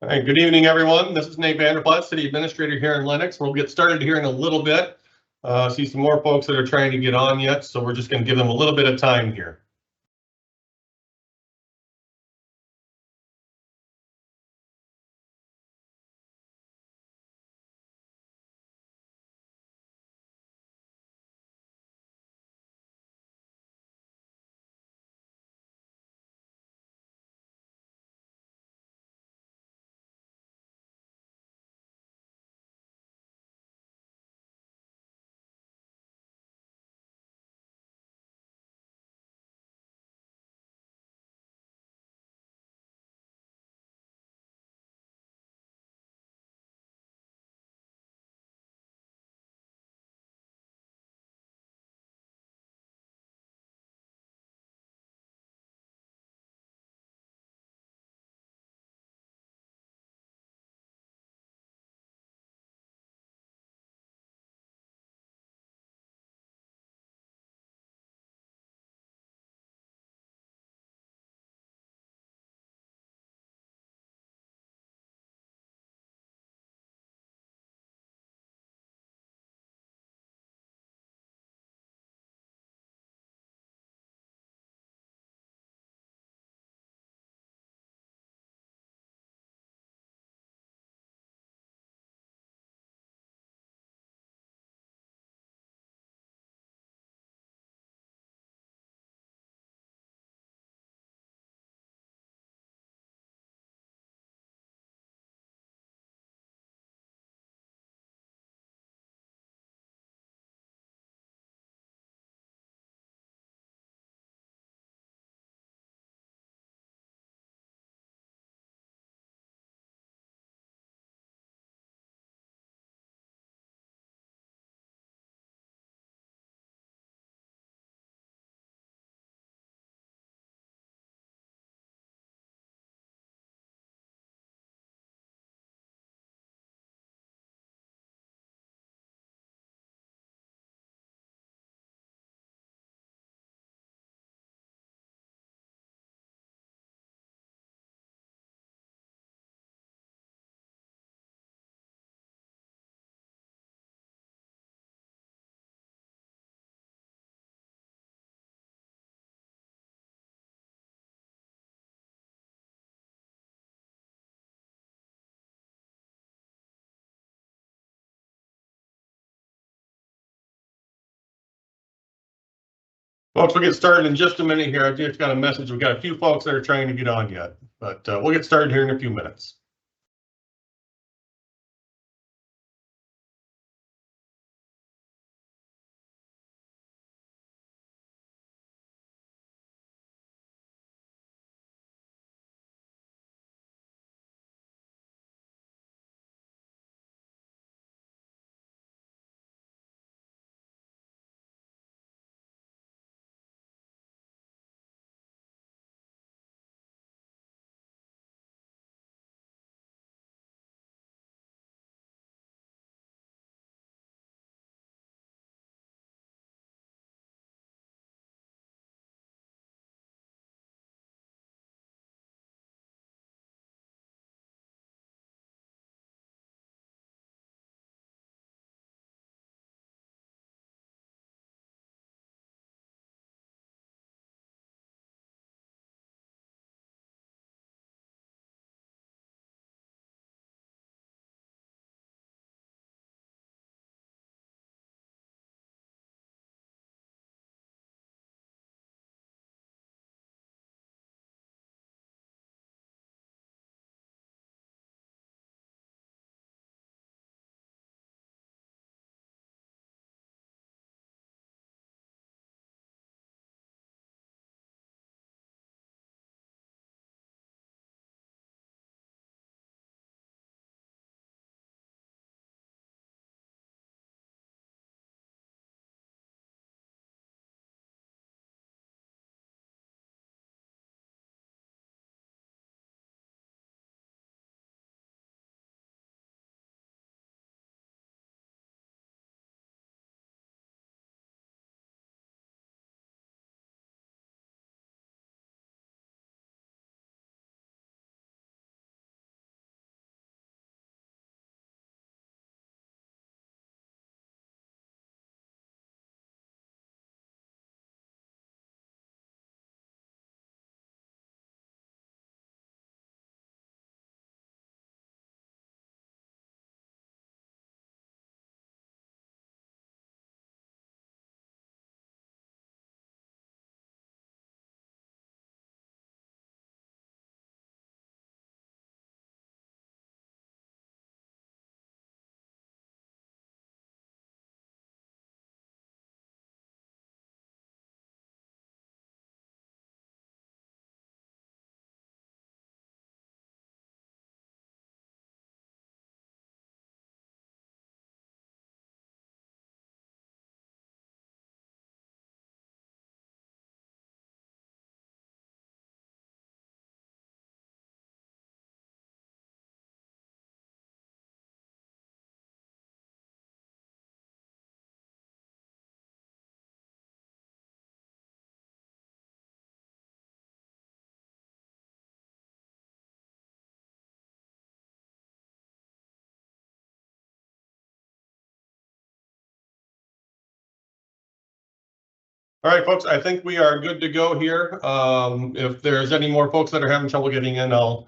All right, good evening, everyone. This is Nate Vanderplaat, City Administrator here in Lennox. We'll get started here in a little bit. See some more folks that are trying to get on yet, so we're just going to give them a little bit of time here. Folks, we'll get started in just a minute here. I just got a message. We've got a few folks that are trying to get on yet, but we'll get started here in a few minutes. All right, folks, I think we are good to go here. If there's any more folks that are having trouble getting in, I'll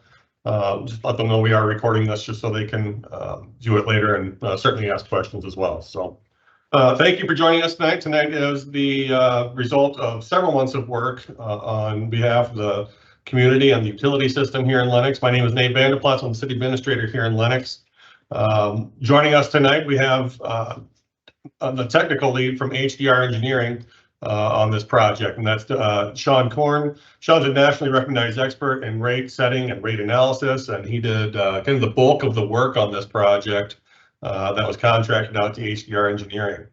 just let them know we are recording this just so they can view it later and certainly ask questions as well. So thank you for joining us tonight. Tonight is the result of several months of work on behalf of the community and the utility system here in Lennox. My name is Nate Vanderplatz. I'm the city administrator here in Lennox. Joining us tonight, we have the technical lead from HDR Engineering on this project, and that's Sean Korn. Sean's a nationally recognized expert in rate setting and rate analysis, and he did kind of the bulk of the work on this project that was contracted out to HDR Engineering.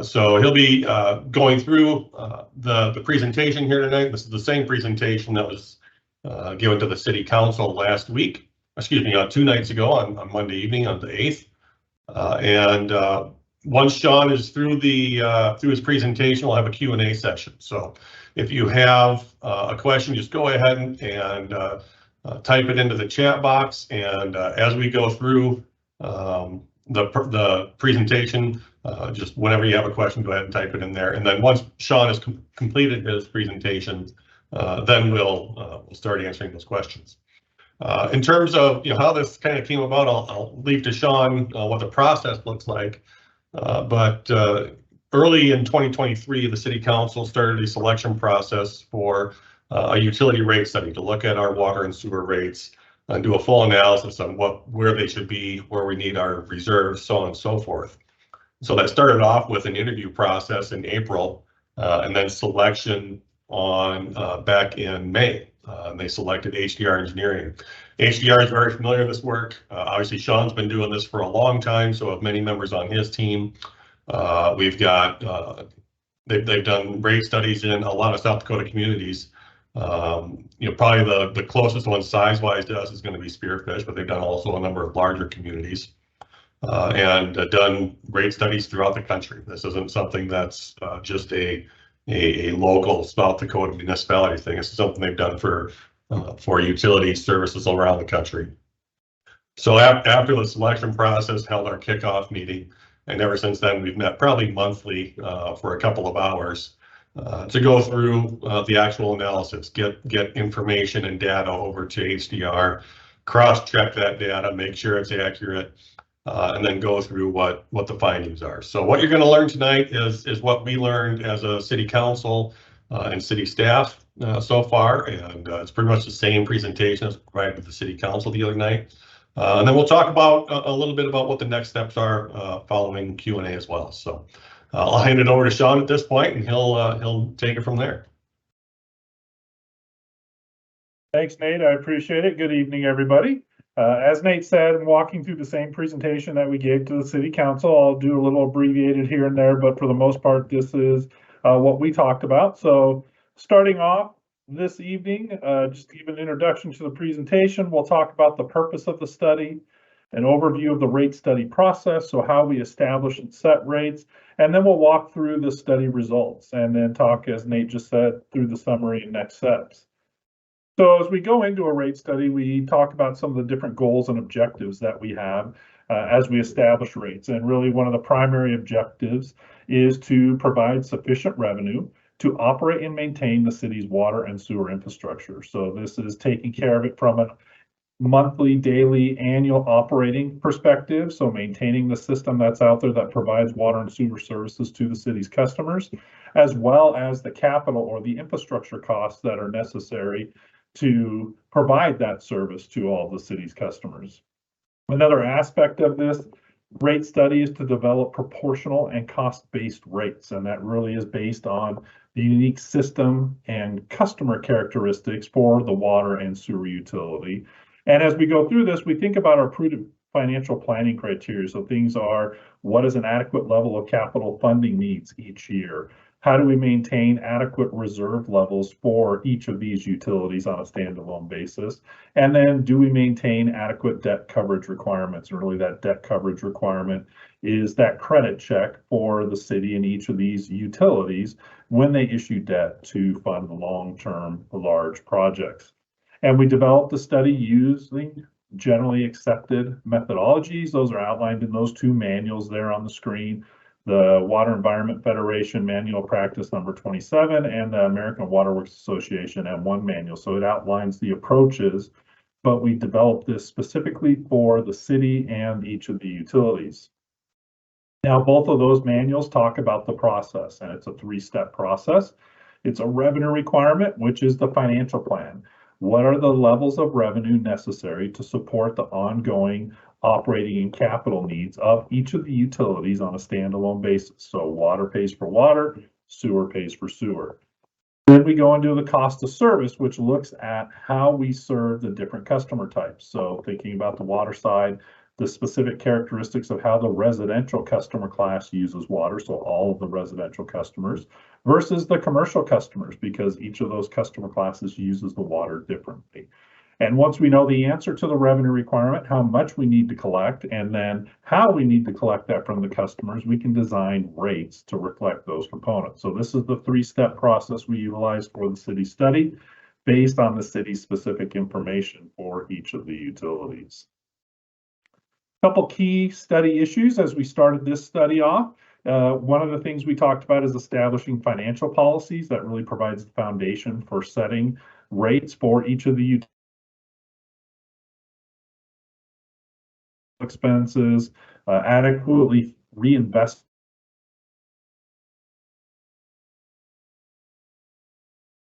So he'll be going through the presentation here tonight. This is the same presentation that was given to the city council last week, excuse me, 2 nights ago on Monday evening on the 8th. Once Sean is through through his presentation, we'll have a Q&A session. So if you have a question, just go ahead and type it into the chat box. And as we go through the presentation, just whenever you have a question, go ahead and type it in there. And then once Sean has completed his presentation, then we'll start answering those questions. In terms of how this kind of came about, I'll leave to Sean what the process looks like. But early in 2023, the City Council started a selection process for a utility rate study to look at our water and sewer rates and do a full analysis on where they should be, where we need our reserves, so on and so forth. So that started off with an interview process in April, and then selection back in May. And they selected HDR Engineering. HDR is very familiar with this work. Obviously, Sean's been doing this for a long time, so have many members on his team. We've got, they've done rate studies in a lot of South Dakota communities. Probably the closest one size-wise to us is going to be Spearfish, but they've done also a number of larger communities and done rate studies throughout the country. This isn't something that's just a local South Dakota municipality thing. It's something they've done for utility services around the country. So after the selection process, held our kickoff meeting, and ever since then we've met probably monthly for a couple of hours to go through the actual analysis, get information and data over to HDR, cross-check that data, make sure it's accurate, and then go through what the findings are. So what you're going to learn tonight is what we learned as a city council and city staff so far, and it's pretty much the same presentation as provided with the city council the other night. And then we'll talk about a little bit about what the next steps are following Q&A as well. So I'll hand it over to Sean at this point, and he'll take it from there. Thanks, Nate. I appreciate it. Good evening, everybody. As Nate said, I'm walking through the same presentation that we gave to the city council. I'll do a little abbreviated here and there, but for the most part, this is what we talked about. So starting off this evening, just to give an introduction to the presentation, we'll talk about the purpose of the study, an overview of the rate study process, so how we establish and set rates, and then we'll walk through the study results and then talk, as Nate just said, through the summary and next steps. So as we go into a rate study, we talk about some of the different goals and objectives that we have as we establish rates. And really one of the primary objectives is to provide sufficient revenue to operate and maintain the city's water and sewer infrastructure. So this is taking care of it from a monthly, daily, annual operating perspective. So maintaining the system that's out there that provides water and sewer services to the city's customers, as well as the capital or the infrastructure costs that are necessary to provide that service to all the city's customers. Another aspect of this rate study is to develop proportional and cost-based rates, and that really is based on the unique system and customer characteristics for the water and sewer utility. And as we go through this, we think about our prudent financial planning criteria. So things are, what is an adequate level of capital funding needs each year? How do we maintain adequate reserve levels for each of these utilities on a standalone basis? And then do we maintain adequate debt coverage requirements? And really that debt coverage requirement is that credit check for the city and each of these utilities when they issue debt to fund long-term large projects. And we developed the study using generally accepted methodologies. Those are outlined in those 2 manuals there on the screen. the Water Environment Federation Manual Practice number 27, and the American Water Works Association M1 manual. So it outlines the approaches, but we developed this specifically for the city and each of the utilities. Now, both of those manuals talk about the process, and it's a 3-step process. It's a revenue requirement, which is the financial plan. What are the levels of revenue necessary to support the ongoing operating and capital needs of each of the utilities on a standalone basis? So water pays for water, sewer pays for sewer. Then we go into the cost of service, which looks at how we serve the different customer types. So thinking about the water side, the specific characteristics of how the residential customer class uses water, so all of the residential customers, versus the commercial customers, because each of those customer classes uses the water differently. And once we know the answer to the revenue requirement, how much we need to collect, and then how we need to collect that from the customers, we can design rates to reflect those components. So this is the 3-step process we utilize for the city study based on the city's specific information for each of the utilities. Couple key study issues as we started this study off. One of the things we talked about is establishing financial policies that really provides the foundation for setting rates for each of the utilities. Expenses, adequately reinvest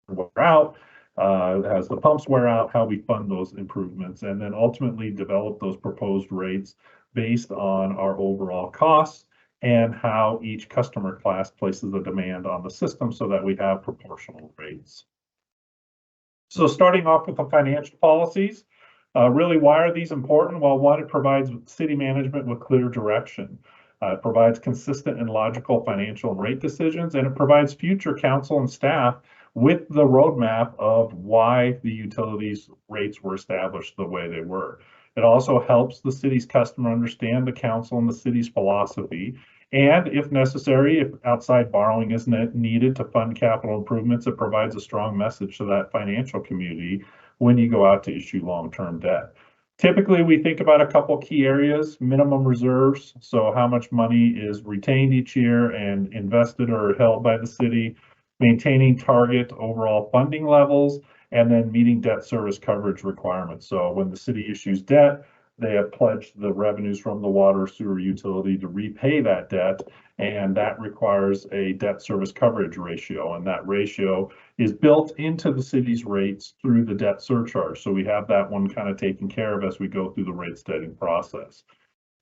wear out, as the pumps wear out, how we fund those improvements, and then ultimately develop those proposed rates based on our overall costs and how each customer class places a demand on the system so that we have proportional rates. So starting off with the financial policies, really, why are these important? Well, one, it provides city management with clear direction. It provides consistent and logical financial and rate decisions, and it provides future council and staff with the roadmap of why the utilities rates were established the way they were. It also helps the city's customer understand the council and the city's philosophy. And if necessary, if outside borrowing is needed to fund capital improvements, it provides a strong message to that financial community when you go out to issue long-term debt. Typically, we think about a couple key areas: minimum reserves, so how much money is retained each year and invested or held by the city, maintaining target overall funding levels, and then meeting debt service coverage requirements. So when the city issues debt, they have pledged the revenues from the water sewer utility to repay that debt, and that requires a debt service coverage ratio, and that ratio is built into the city's rates through the debt surcharge. So we have that one kind of taken care of as we go through the rate setting process.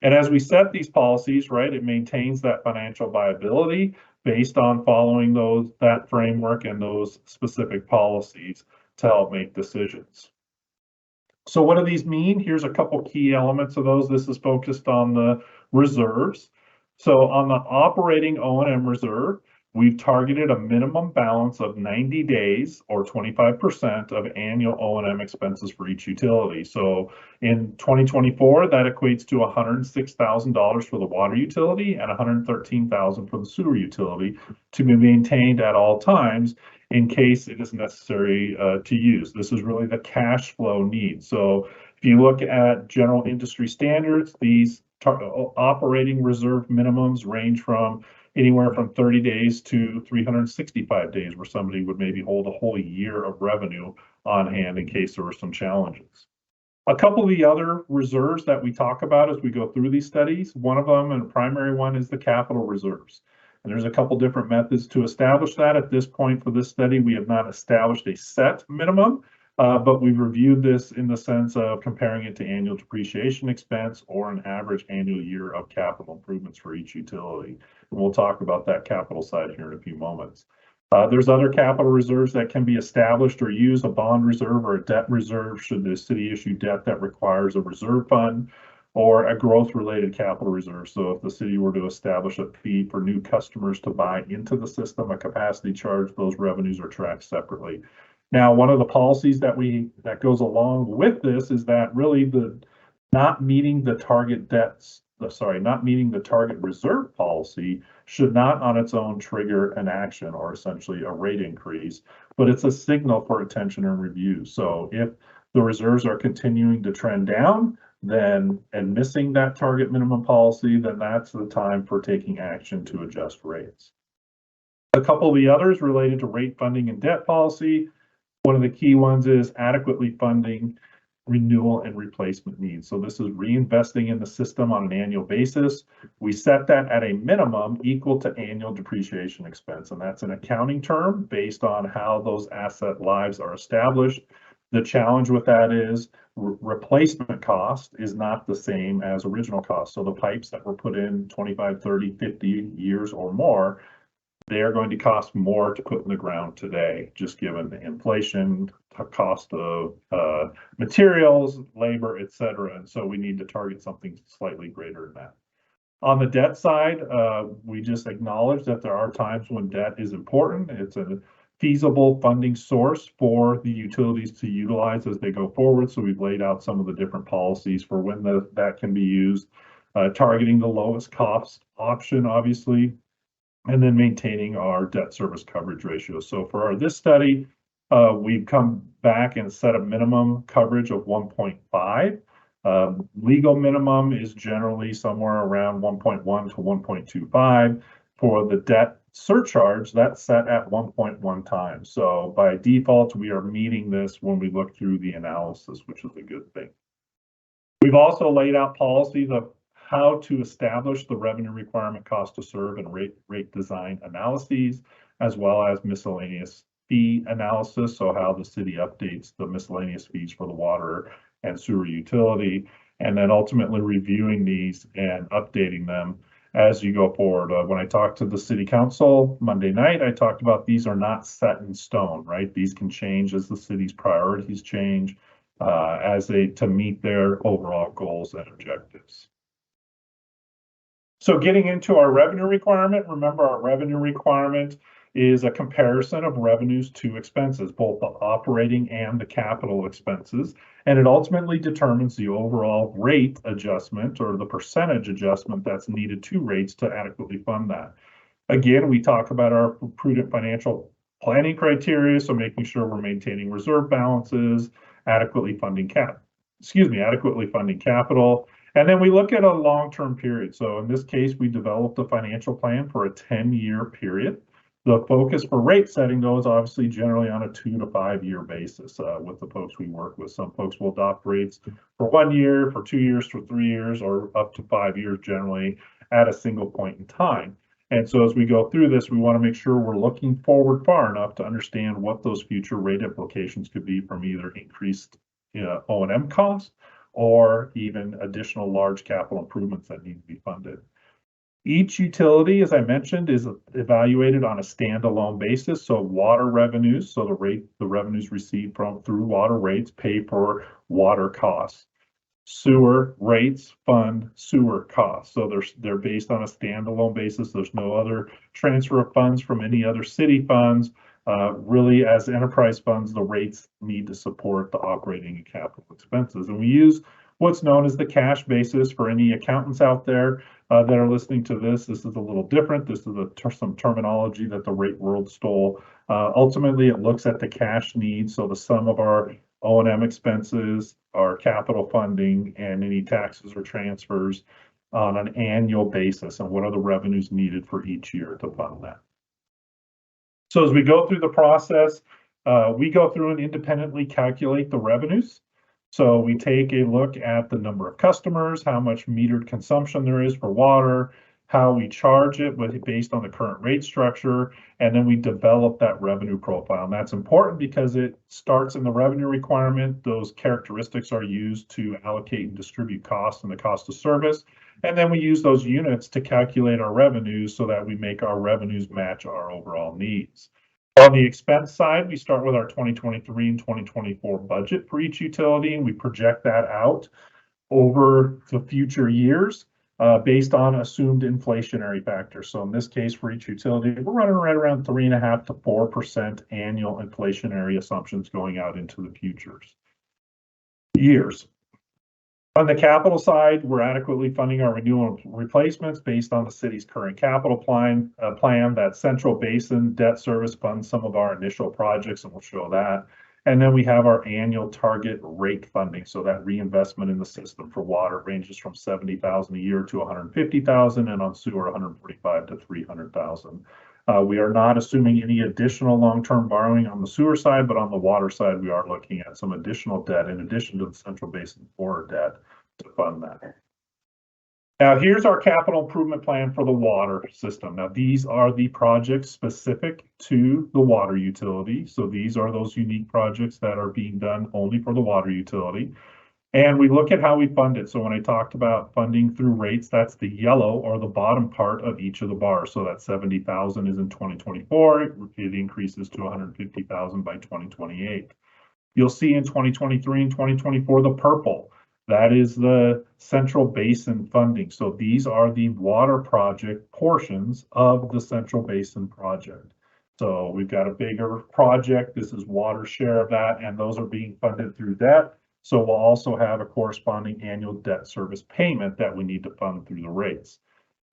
And as we set these policies, right, it maintains that financial viability based on following that framework and those specific policies to help make decisions. So what do these mean? Here's a couple key elements of those. This is focused on the reserves. So on the operating O&M reserve, we've targeted a minimum balance of 90 days or 25% of annual O&M expenses for each utility. So in 2024, that equates to $106,000 for the water utility and $113,000 for the sewer utility to be maintained at all times in case it is necessary to use. This is really the cash flow need. So if you look at general industry standards, these operating reserve minimums range from anywhere from 30 days to 365 days, where somebody would maybe hold a whole year of revenue on hand in case there were some challenges. A couple of the other reserves that we talk about as we go through these studies, one of them and a primary one is the capital reserves. And there's a couple different methods to establish that. At this point for this study, we have not established a set minimum, but we've reviewed this in the sense of comparing it to annual depreciation expense or an average annual year of capital improvements for each utility. And we'll talk about that capital side here in a few moments. There's other capital reserves that can be established or use, a bond reserve or a debt reserve should the city issue debt that requires a reserve fund, or a growth-related capital reserve. So if the city were to establish a fee for new customers to buy into the system, a capacity charge, those revenues are tracked separately. Now, one of the policies that goes along with this is that really not meeting the target reserve policy should not on its own trigger an action or essentially a rate increase, but it's a signal for attention and review. So if the reserves are continuing to trend down, and missing that target minimum policy, then that's the time for taking action to adjust rates. A couple of the others related to rate funding and debt policy. One of the key ones is adequately funding renewal and replacement needs. So this is reinvesting in the system on an annual basis. We set that at a minimum equal to annual depreciation expense, and that's an accounting term based on how those asset lives are established. The challenge with that is replacement cost is not the same as original cost. So the pipes that were put in 25, 30, 50 years or more, they are going to cost more to put in the ground today, just given the inflation, cost of materials, labor, et cetera. And so we need to target something slightly greater than that. On the debt side, we just acknowledge that there are times when debt is important. It's a feasible funding source for the utilities to utilize as they go forward. So we've laid out some of the different policies for when that can be used, targeting the lowest cost option, obviously, and then maintaining our debt service coverage ratio. So for this study, we've come back and set a minimum coverage of 1.5. Legal minimum is generally somewhere around 1.1 to 1.25. For the debt surcharge, that's set at 1.1 times. So by default, we are meeting this when we look through the analysis, which is a good thing. We've also laid out policies of how to establish the revenue requirement, cost to serve, and rate design analyses, as well as miscellaneous fee analysis. So how the city updates the miscellaneous fees for the water and sewer utility, and then ultimately reviewing these and updating them as you go forward. When I talked to the city council Monday night, I talked about these are not set in stone, right? These can change as the city's priorities change to meet their overall goals and objectives. So getting into our revenue requirement, remember our revenue requirement is a comparison of revenues to expenses, both the operating and the capital expenses, and it ultimately determines the overall rate adjustment or the percentage adjustment that's needed to rates to adequately fund that. Again, we talk about our prudent financial planning criteria, so making sure we're maintaining reserve balances, adequately funding capital. And then we look at a long-term period. So in this case, we developed a financial plan for a 10-year period. The focus for rate setting, though, is obviously generally on a 2 to 5 year basis with the folks we work with. Some folks will adopt rates for 1 year, for 2 years, for 3 years, or up to 5 years generally at a single point in time. And so as we go through this, we want to make sure we're looking forward far enough to understand what those future rate implications could be from either increased O&M costs or even additional large capital improvements that need to be funded. Each utility, as I mentioned, is evaluated on a standalone basis. So water revenues, so the revenues received through water rates pay for water costs. Sewer rates fund sewer costs. So they're based on a standalone basis. There's no other transfer of funds from any other city funds. Really, as enterprise funds, the rates need to support the operating and capital expenses. And we use what's known as the cash basis. For any accountants out there that are listening to this, this is a little different. This is some terminology that the rate world stole. Ultimately, it looks at the cash needs, so the sum of our O&M expenses, our capital funding, and any taxes or transfers on an annual basis, and what are the revenues needed for each year to fund that. So as we go through the process, we go through and independently calculate the revenues. So we take a look at the number of customers, how much metered consumption there is for water, how we charge it based on the current rate structure, and then we develop that revenue profile. And that's important because it starts in the revenue requirement. Those characteristics are used to allocate and distribute costs and the cost of service. And then we use those units to calculate our revenues so that we make our revenues match our overall needs. On the expense side, we start with our 2023 and 2024 budget for each utility, and we project that out over the future years based on assumed inflationary factors. So in this case, for each utility, we're running right around 3.5% to 4% annual inflationary assumptions going out into the futures years. On the capital side, we're adequately funding our renewal and replacements based on the city's current capital plan. That Central Basin debt service funds some of our initial projects, and we'll show that. And then we have our annual target rate funding. So that reinvestment in the system for water ranges from 70,000 a year to 150,000, and on sewer 145 to 300,000. We are not assuming any additional long-term borrowing on the sewer side, but on the water side, we are looking at some additional debt in addition to the Central Basin 4 debt to fund that. Now, here's our capital improvement plan for the water system. Now, these are the projects specific to the water utility. So these are those unique projects that are being done only for the water utility. And we look at how we fund it. So when I talked about funding through rates, that's the yellow or the bottom part of each of the bars. So that 70,000 is in 2024. It increases to 150,000 by 2028. You'll see in 2023 and 2024, the purple. That is the Central Basin funding. So these are the water project portions of the Central Basin project. So we've got a bigger project. This is water share of that, and those are being funded through debt. So we'll also have a corresponding annual debt service payment that we need to fund through the rates.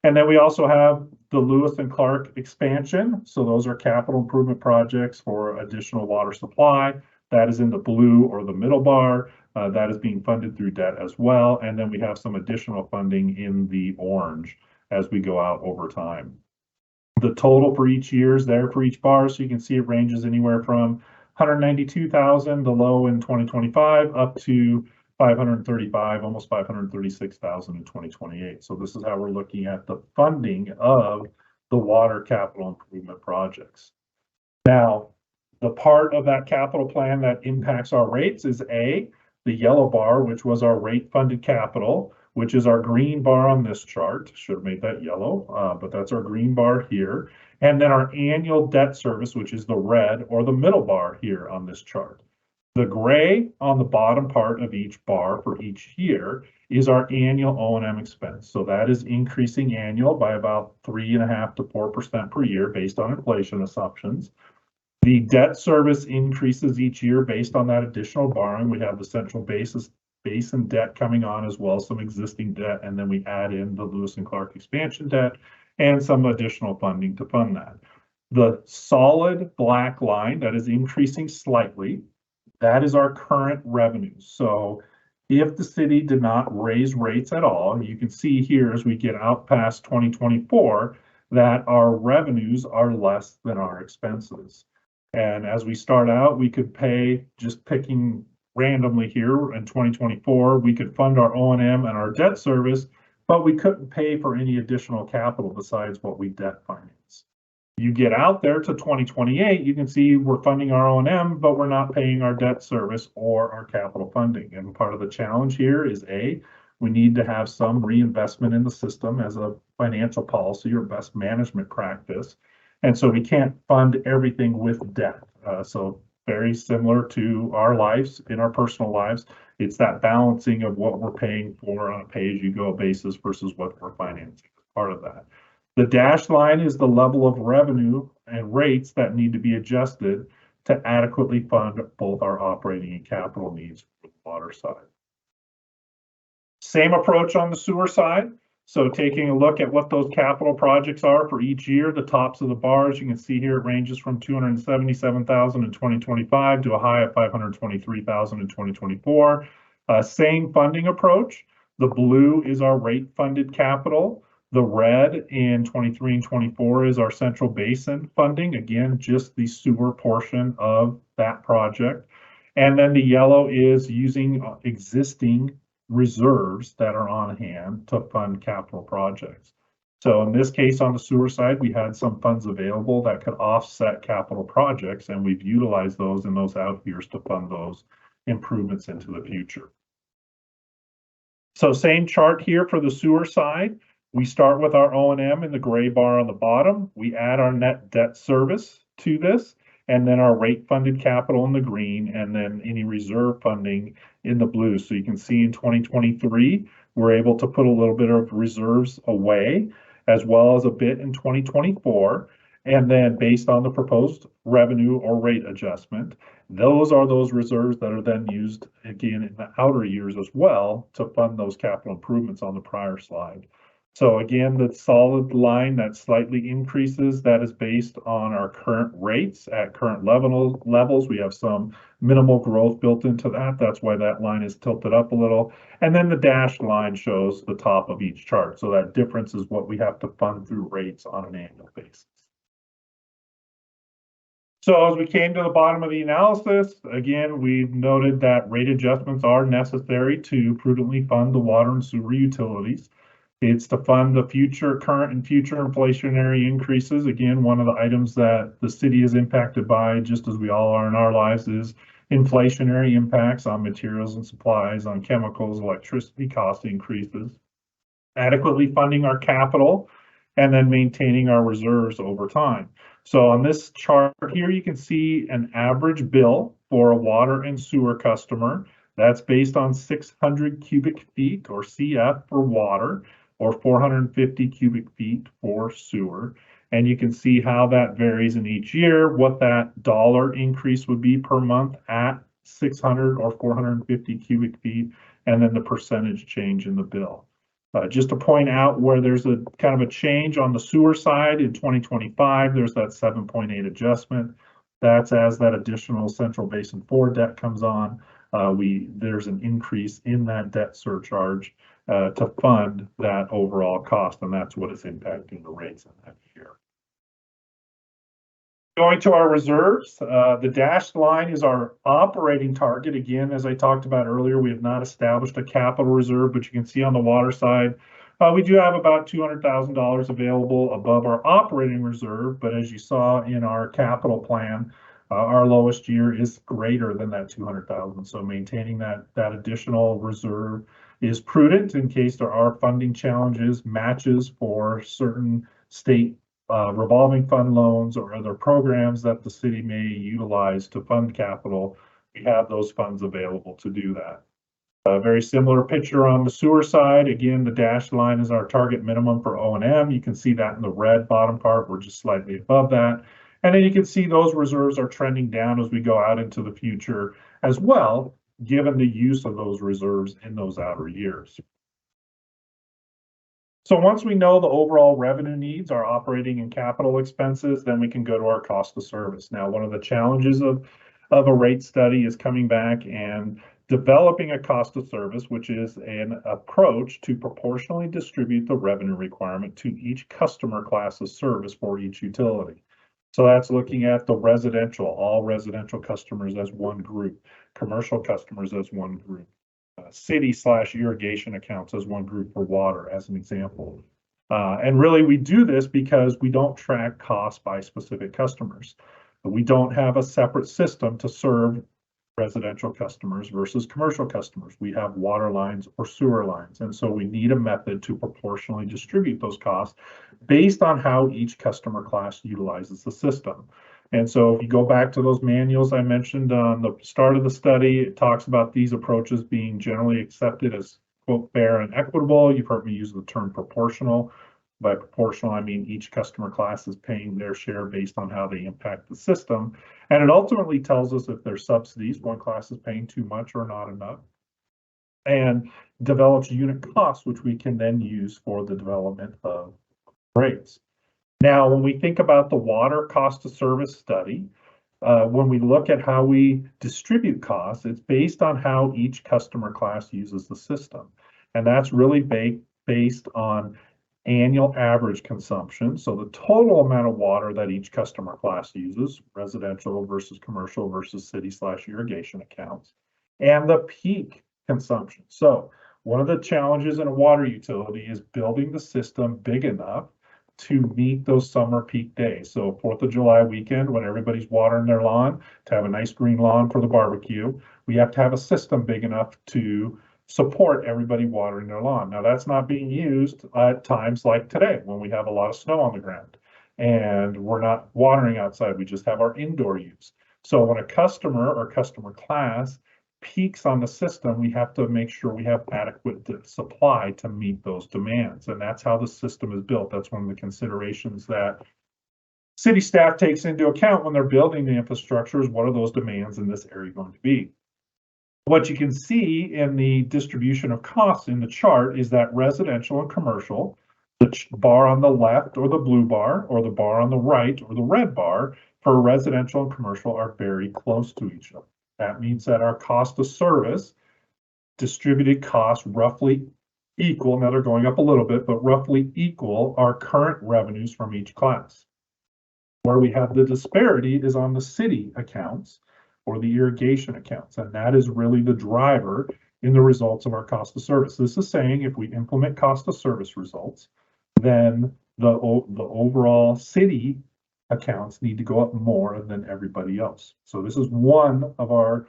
And then we also have the Lewis and Clark expansion. So those are capital improvement projects for additional water supply. That is in the blue or the middle bar. That is being funded through debt as well. And then we have some additional funding in the orange as we go out over time. The total for each year is there for each bar. So you can see it ranges anywhere from 192,000, the low in 2025, up to 535, almost 536,000 in 2028. So this is how we're looking at the funding of the water capital improvement projects. Now, the part of that capital plan that impacts our rates is the yellow bar, which was our rate funded capital, which is our green bar on this chart. Should have made that yellow, but that's our green bar here. And then our annual debt service, which is the red or the middle bar here on this chart. The gray on the bottom part of each bar for each year is our annual O&M expense. So that is increasing annual by about 3.5% to 4% per year based on inflation assumptions. The debt service increases each year based on that additional borrowing. We have the Central Basin debt coming on, as well as some existing debt, and then we add in the Lewis and Clark expansion debt and some additional funding to fund that. The solid black line that is increasing slightly, that is our current revenues. So if the city did not raise rates at all, you can see here as we get out past 2024 that our revenues are less than our expenses. And as we start out, we could pay, just picking randomly here in 2024, we could fund our O&M and our debt service, but we couldn't pay for any additional capital besides what we debt finance. You get out there to 2028, you can see we're funding our O&M, but we're not paying our debt service or our capital funding. And part of the challenge here is we need to have some reinvestment in the system as a financial policy or best management practice. And so we can't fund everything with debt. So very similar to our lives, in our personal lives, it's that balancing of what we're paying for on a pay-as-you-go basis versus what we're financing as part of that. The dashed line is the level of revenue and rates that need to be adjusted to adequately fund both our operating and capital needs for the water side. Same approach on the sewer side. So taking a look at what those capital projects are for each year, the tops of the bars, you can see here it ranges from 277,000 in 2025 to a high of 523,000 in 2024. Same funding approach. The blue is our rate funded capital. The red in 23 and 24 is our Central Basin funding. Again, just the sewer portion of that project. And then the yellow is using existing reserves that are on hand to fund capital projects. So in this case, on the sewer side, we had some funds available that could offset capital projects, and we've utilized those in those out years to fund those improvements into the future. So same chart here for the sewer side. We start with our O&M in the gray bar on the bottom. We add our net debt service to this, and then our rate funded capital in the green, and then any reserve funding in the blue. So you can see in 2023, we're able to put a little bit of reserves away, as well as a bit in 2024. And then based on the proposed revenue or rate adjustment, those are those reserves that are then used again in the outer years as well to fund those capital improvements on the prior slide. So again, the solid line that slightly increases, that is based on our current rates at current levels. We have some minimal growth built into that. That's why that line is tilted up a little. And then the dashed line shows the top of each chart. So that difference is what we have to fund through rates on an annual basis. So as we came to the bottom of the analysis, again, we've noted that rate adjustments are necessary to prudently fund the water and sewer utilities. It's to fund the current and future inflationary increases. Again, one of the items that the city is impacted by, just as we all are in our lives, is inflationary impacts on materials and supplies, on chemicals, electricity cost increases, adequately funding our capital, and then maintaining our reserves over time. So on this chart here, you can see an average bill for a water and sewer customer. That's based on 600 cubic feet or CF for water, or 450 cubic feet for sewer. And you can see how that varies in each year, what that dollar increase would be per month at 600 or 450 cubic feet, and then the percentage change in the bill. Just to point out where there's a kind of a change on the sewer side in 2025, there's that 7.8 adjustment. That's as that additional Central Basin 4 debt comes on. There's an increase in that debt surcharge to fund that overall cost, and that's what is impacting the rates in that year. Going to our reserves, the dashed line is our operating target. Again, as I talked about earlier, we have not established a capital reserve, but you can see on the water side, we do have about $200,000 available above our operating reserve, but as you saw in our capital plan, our lowest year is greater than that 200,000. So maintaining that additional reserve is prudent in case there are funding challenges, matches for certain state revolving fund loans or other programs that the city may utilize to fund capital. We have those funds available to do that. A very similar picture on the sewer side. Again, the dashed line is our target minimum for O&M. You can see that in the red bottom part. We're just slightly above that. And then you can see those reserves are trending down as we go out into the future as well, given the use of those reserves in those outer years. So once we know the overall revenue needs, our operating and capital expenses, then we can go to our cost of service. Now, one of the challenges of a rate study is coming back and developing a cost of service, which is an approach to proportionally distribute the revenue requirement to each customer class of service for each utility. So that's looking at the residential, all residential customers as one group, commercial customers as one group, city/irrigation accounts as one group for water, as an example. And really, we do this because we don't track costs by specific customers. We don't have a separate system to serve residential customers versus commercial customers. We have water lines or sewer lines. And so we need a method to proportionally distribute those costs based on how each customer class utilizes the system. And so if you go back to those manuals I mentioned on the start of the study, it talks about these approaches being generally accepted as, quote, fair and equitable. You've heard me use the term proportional. By proportional, I mean each customer class is paying their share based on how they impact the system. And it ultimately tells us if there's subsidies, one class is paying too much or not enough, and develops unit costs, which we can then use for the development of rates. Now, when we think about the water cost of service study, when we look at how we distribute costs, it's based on how each customer class uses the system. And that's really based on annual average consumption. So the total amount of water that each customer class uses, residential versus commercial versus city/irrigation accounts, and the peak consumption. So one of the challenges in a water utility is building the system big enough to meet those summer peak days. So 4th of July weekend, when everybody's watering their lawn, to have a nice green lawn for the barbecue, we have to have a system big enough to support everybody watering their lawn. Now, that's not being used at times like today when we have a lot of snow on the ground and we're not watering outside. We just have our indoor use. So when a customer or customer class peaks on the system, we have to make sure we have adequate supply to meet those demands. And that's how the system is built. That's one of the considerations that city staff takes into account when they're building the infrastructure is what are those demands in this area going to be. What you can see in the distribution of costs in the chart is that residential and commercial The bar on the left, or the blue bar, or the bar on the right, or the red bar, for residential and commercial are very close to each other. That means that our cost of service, distributed costs, roughly equal. Now they're going up a little bit, but roughly equal our current revenues from each class. Where we have the disparity is on the city accounts or the irrigation accounts, and that is really the driver in the results of our cost of service. This is saying if we implement cost of service results, then the overall city accounts need to go up more than everybody else. So this is one of our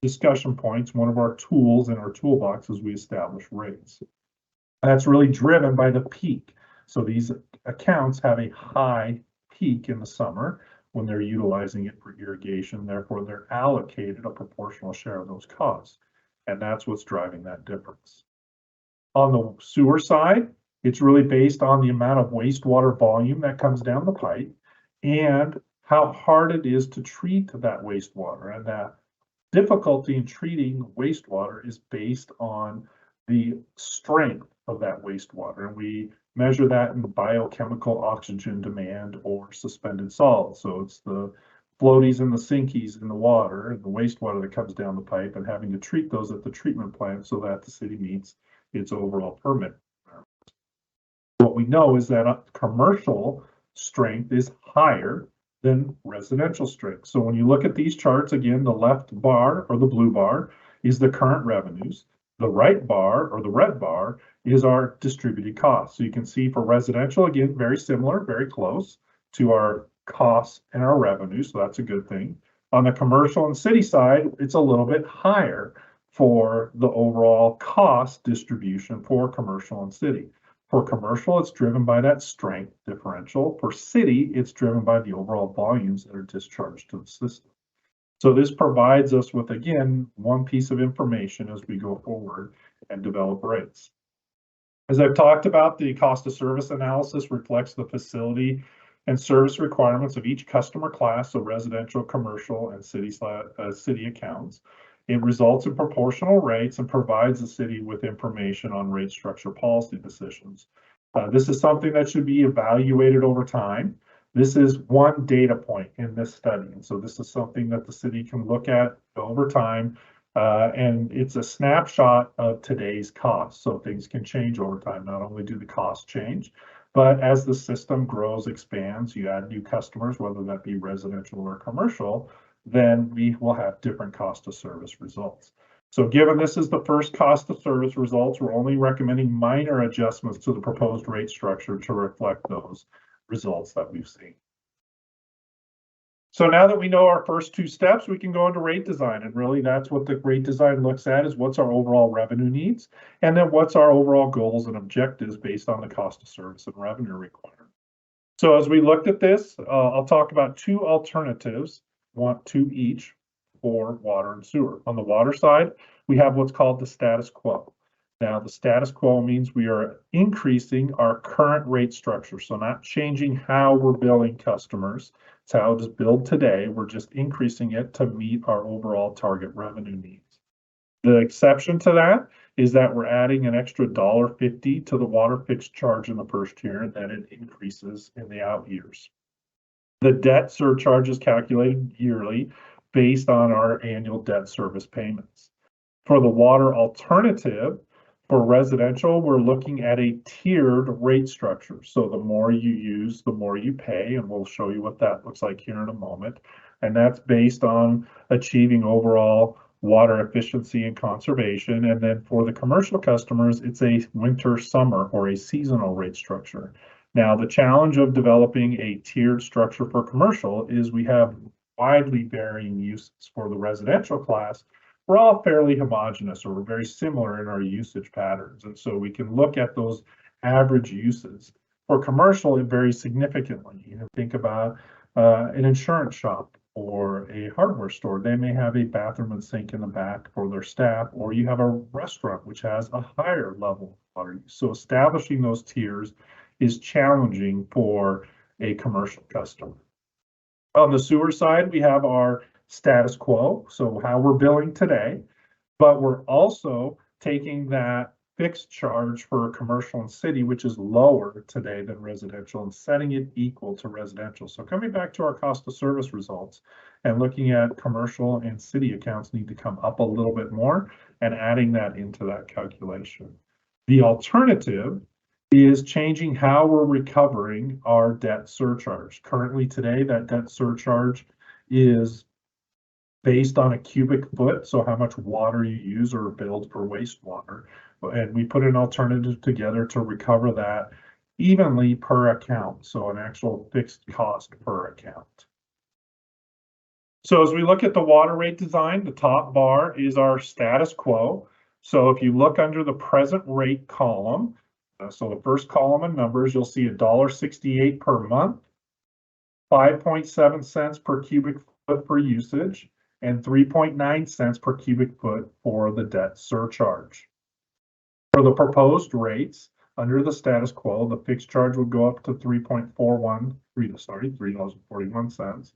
discussion points, one of our tools in our toolbox as we establish rates. That's really driven by the peak. So these accounts have a high peak in the summer when they're utilizing it for irrigation. Therefore, they're allocated a proportional share of those costs. And that's what's driving that difference. On the sewer side, it's really based on the amount of wastewater volume that comes down the pipe and how hard it is to treat that wastewater. And that difficulty in treating wastewater is based on the strength of that wastewater. And we measure that in biochemical oxygen demand or suspended salt. So it's the floaties and the sinkies in the water and the wastewater that comes down the pipe, and having to treat those at the treatment plant so that the city meets its overall permit. What we know is that commercial strength is higher than residential strength. So when you look at these charts, again, the left bar or the blue bar is the current revenues. The right bar or the red bar is our distributed costs. So you can see for residential, again, very similar, very close to our costs and our revenues. So that's a good thing. On the commercial and city side, it's a little bit higher for the overall cost distribution for commercial and city. For commercial, it's driven by that strength differential. For city, it's driven by the overall volumes that are discharged to the system. So this provides us with, again, one piece of information as we go forward and develop rates. As I've talked about, the cost of service analysis reflects the facility and service requirements of each customer class, so residential, commercial, and city accounts. It results in proportional rates and provides the city with information on rate structure policy decisions. This is something that should be evaluated over time. This is one data point in this study. And so this is something that the city can look at over time. And it's a snapshot of today's costs. So things can change over time. Not only do the costs change, but as the system grows, expands, you add new customers, whether that be residential or commercial, then we will have different cost of service results. So given this is the first cost of service results, we're only recommending minor adjustments to the proposed rate structure to reflect those results that we've seen. So now that we know our first two steps, we can go into rate design. And really that's what the rate design looks at, is what's our overall revenue needs, and then what's our overall goals and objectives based on the cost of service and revenue requirement. So as we looked at this, I'll talk about two alternatives, two each for water and sewer. On the water side, we have what's called the status quo. Now, the status quo means we are increasing our current rate structure. So not changing how we're billing customers. It's how it is billed today. We're just increasing it to meet our overall target revenue needs. The exception to that is that we're adding an extra $1.50 to the water fixed charge in the first year, and then it increases in the out years. The debt surcharge is calculated yearly based on our annual debt service payments. For the water alternative, for residential, we're looking at a tiered rate structure. So the more you use, the more you pay, and we'll show you what that looks like here in a moment. And that's based on achieving overall water efficiency and conservation. And then for the commercial customers, it's a winter, summer, or a seasonal rate structure. Now, the challenge of developing a tiered structure for commercial is we have widely varying uses. For the residential class, we're all fairly homogeneous, or we're very similar in our usage patterns. And so we can look at those average uses. For commercial, it varies significantly. You know, think about an insurance shop or a hardware store. They may have a bathroom and sink in the back for their staff, or you have a restaurant which has a higher level of water use. So establishing those tiers is challenging for a commercial customer. On the sewer side, we have our status quo, so how we're billing today, but we're also taking that fixed charge for commercial and city, which is lower today than residential, and setting it equal to residential. So coming back to our cost of service results and looking at commercial and city accounts need to come up a little bit more and adding that into that calculation. The alternative is changing how we're recovering our debt surcharge. Currently today, that debt surcharge is based on a cubic foot, so how much water you use or billed for wastewater. And we put an alternative together to recover that evenly per account, so an actual fixed cost per account. So as we look at the water rate design, the top bar is our status quo. So if you look under the present rate column, so the first column in numbers, you'll see $1.68 per month, 5.7 cents per cubic foot for usage, and 3.9 cents per cubic foot for the debt surcharge. For the proposed rates, under the status quo, the fixed charge would go up to $3.41.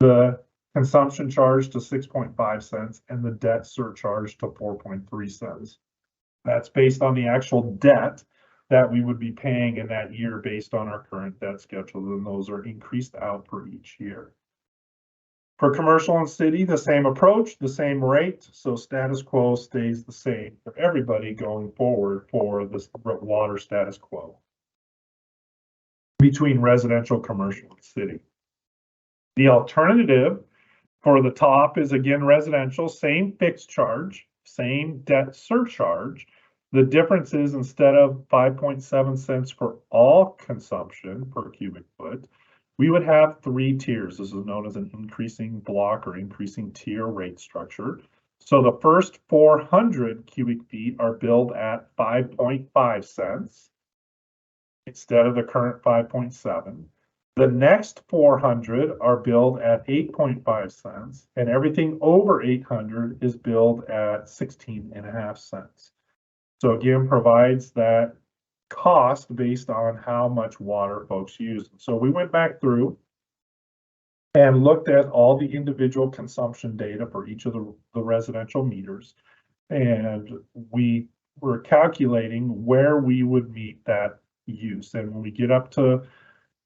The consumption charge to 6.5 cents, and the debt surcharge to 4.3 cents. That's based on the actual debt that we would be paying in that year based on our current debt schedule, and those are increased out for each year. For commercial and city, the same approach, the same rate, so status quo stays the same for everybody going forward for this water status quo between residential, commercial, and city. The alternative for the top is again residential, same fixed charge, same debt surcharge. The difference is instead of 5.7 cents for all consumption per cubic foot, we would have 3 tiers. This is known as an increasing block or increasing tier rate structure. So the first 400 cubic feet are billed at 5.5 cents instead of the current 5.7. The next 400 are billed at 8.5 cents, and everything over 800 is billed at 16.5 cents. So again, provides that cost based on how much water folks use. So we went back through and looked at all the individual consumption data for each of the residential meters, and we were calculating where we would meet that use. And when we get up to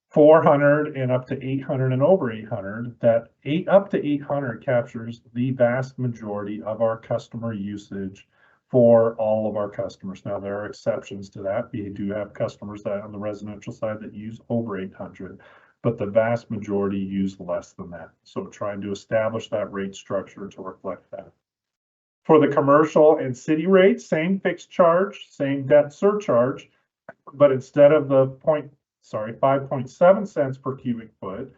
400 and up to 800 and over 800, that up to 800 captures the vast majority of our customer usage for all of our customers. Now, there are exceptions to that. We do have customers that on the residential side that use over 800, but the vast majority use less than that. So trying to establish that rate structure to reflect that. For the commercial and city rates, same fixed charge, same debt surcharge, but instead of the 5.7 cents per cubic foot,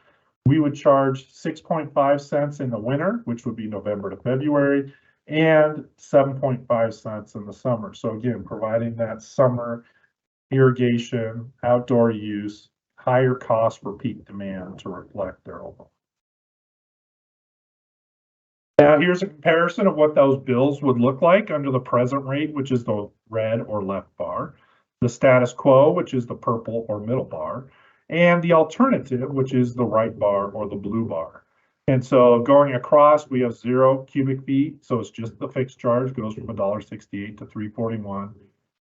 we would charge 6.5 cents in the winter, which would be November to February, and 7.5 cents in the summer. So again, providing that summer irrigation, outdoor use, higher cost for peak demand to reflect their overall. Now here's a comparison of what those bills would look like under the present rate, which is the red or left bar, the status quo, which is the purple or middle bar, and the alternative, which is the right bar or the blue bar. And so going across, we have 0 cubic feet. So it's just the fixed charge goes from $1.68 to $3.41.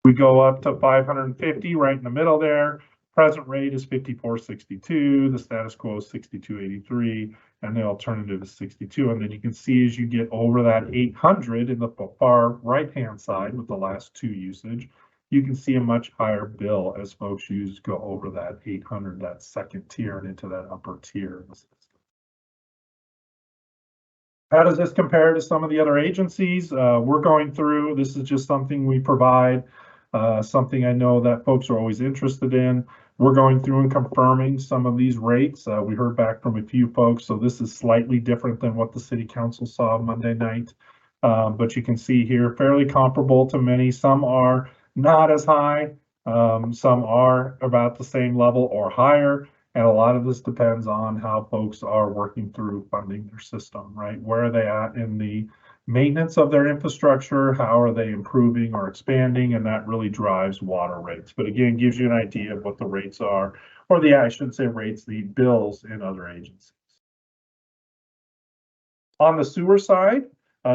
We go up to 550 right in the middle there. Present rate is $54.62. The status quo is $62.83, and the alternative is 62. And then you can see as you get over that 800 in the far right-hand side with the last 2 usage, you can see a much higher bill as folks go over that 800, that second tier, and into that upper tier. How does this compare to some of the other agencies? We're going through, this is just something we provide, something I know that folks are always interested in. We're going through and confirming some of these rates. We heard back from a few folks, so this is slightly different than what the City Council saw Monday night. But you can see here, fairly comparable to many. Some are not as high, some are about the same level or higher. And a lot of this depends on how folks are working through funding their system, right? Where are they at in the maintenance of their infrastructure? How are they improving or expanding? And that really drives water rates. But again, gives you an idea of what the rates are, or I shouldn't say rates, the bills in other agencies. On the sewer side,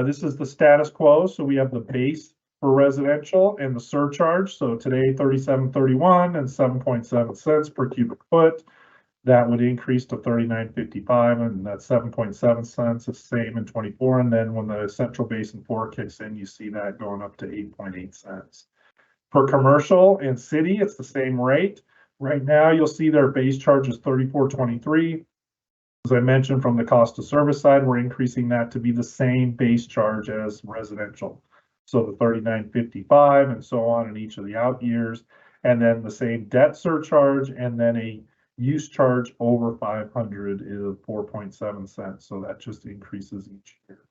this is the status quo. So we have the base for residential and the surcharge. So today, 37.31 and 7.7 cents per cubic foot. That would increase to 39.55, and that's 7.7 cents, the same in 24. And then when the Central Basin 4 kicks in, you see that going up to 8.8 cents. For commercial and city, it's the same rate. Right now, you'll see their base charge is 34.23. As I mentioned, from the cost of service side, we're increasing that to be the same base charge as residential. So the 39.55 and so on in each of the out years, and then the same debt surcharge, and then a use charge over 500 is 4.7 cents. So that just increases each year.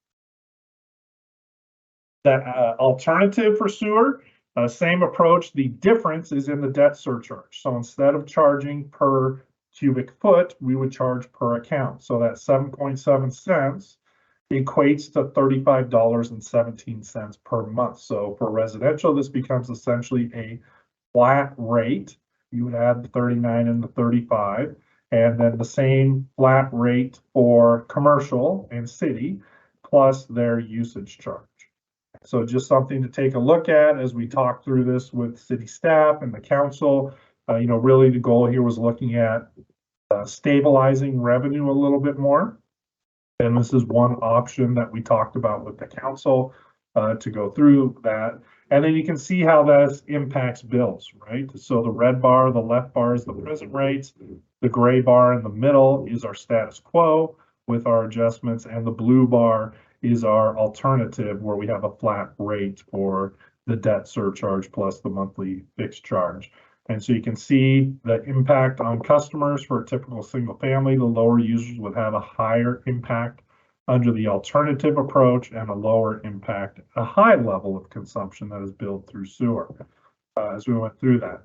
That alternative for sewer, same approach. The difference is in the debt surcharge. So instead of charging per cubic foot, we would charge per account. So that 7.7 cents equates to $35.17 per month. So for residential, this becomes essentially a flat rate. You would add the 39 and the 35, and then the same flat rate for commercial and city, plus their usage charge. So just something to take a look at as we talk through this with city staff and the council. Really the goal here was looking at stabilizing revenue a little bit more. And this is one option that we talked about with the council to go through that. And then you can see how that impacts bills, right? So the red bar, the left bar is the present rates. The gray bar in the middle is our status quo with our adjustments. And the blue bar is our alternative where we have a flat rate for the debt surcharge plus the monthly fixed charge. And so you can see the impact on customers for a typical single family. The lower users would have a higher impact under the alternative approach and a lower impact, a high level of consumption that is billed through sewer as we went through that.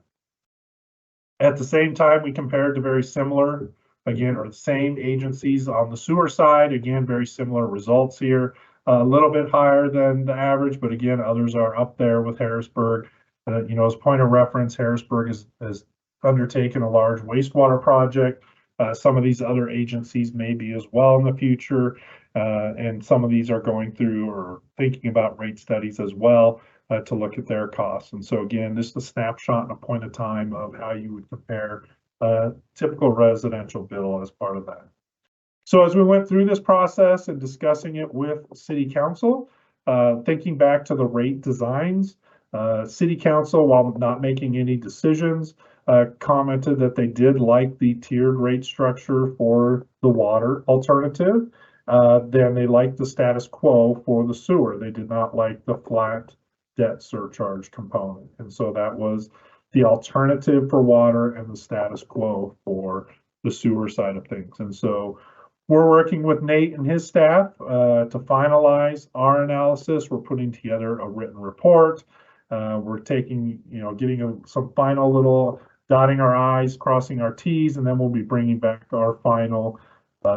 At the same time, we compared to very similar, again, or the same agencies on the sewer side. Again, very similar results here, a little bit higher than the average, but again, others are up there with Harrisburg. As point of reference, Harrisburg has undertaken a large wastewater project. Some of these other agencies may be as well in the future, and some of these are going through or thinking about rate studies as well to look at their costs. And so again, just a snapshot and a point of time of how you would compare a typical residential bill as part of that. So as we went through this process and discussing it with City Council, thinking back to the rate designs, City Council, while not making any decisions, commented that they did like the tiered rate structure for the water alternative. Then they liked the status quo for the sewer. They did not like the flat debt surcharge component. And so that was the alternative for water and the status quo for the sewer side of things. And so we're working with Nate and his staff to finalize our analysis. We're putting together a written report. We're taking, getting some final little dotting our I's, crossing our T's, and then we'll be bringing back our final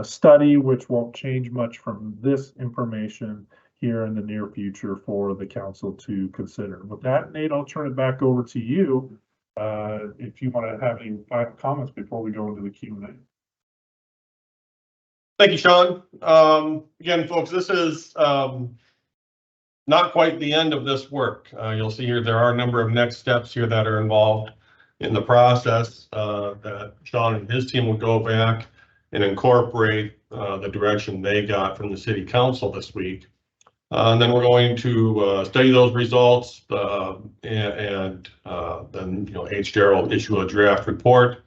study, which won't change much from this information here in the near future for the council to consider. With that, Nate, I'll turn it back over to you if you want to have any final comments before we go into the Q&A. Thank you, Sean. Again, folks, this is not quite the end of this work. You'll see here there are a number of next steps here that are involved in the process that Sean and his team will go back and incorporate the direction they got from the city council this week. And then we're going to study those results and then HDR will issue a draft report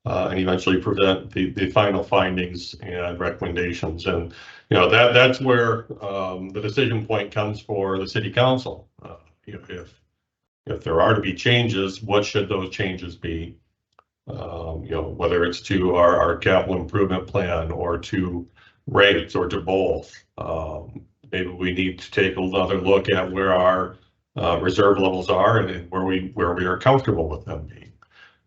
and eventually present the final findings and recommendations. And that's where the decision point comes for the city council. If there are to be changes, what should those changes be? Whether it's to our capital improvement plan or to rates or to both. Maybe we need to take another look at where our reserve levels are and where we are comfortable with them being.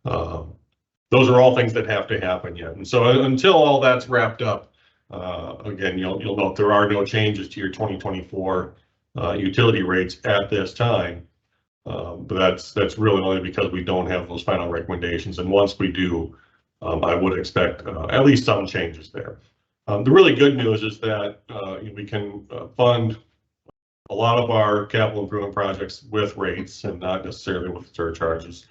Those are all things that have to happen yet. And so until all that's wrapped up, again, you'll note there are no changes to your 2024 utility rates at this time. But that's really only because we don't have those final recommendations. And once we do, I would expect at least some changes there. The really good news is that we can fund a lot of our capital improvement projects with rates and not necessarily with surcharges.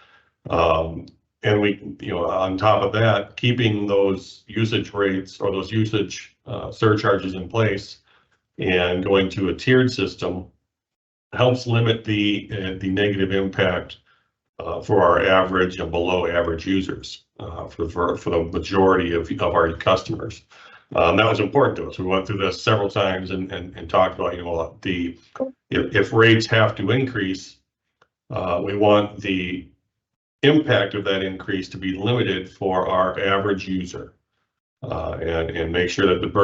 And we, on top of that, keeping those usage rates or those usage surcharges in place and going to a tiered system helps limit the negative impact for our average and below average users for the majority of our customers. That was important to us. We went through this several times and talked about, if rates have to increase, we want the impact of that increase to be limited for our average user and make sure that the burden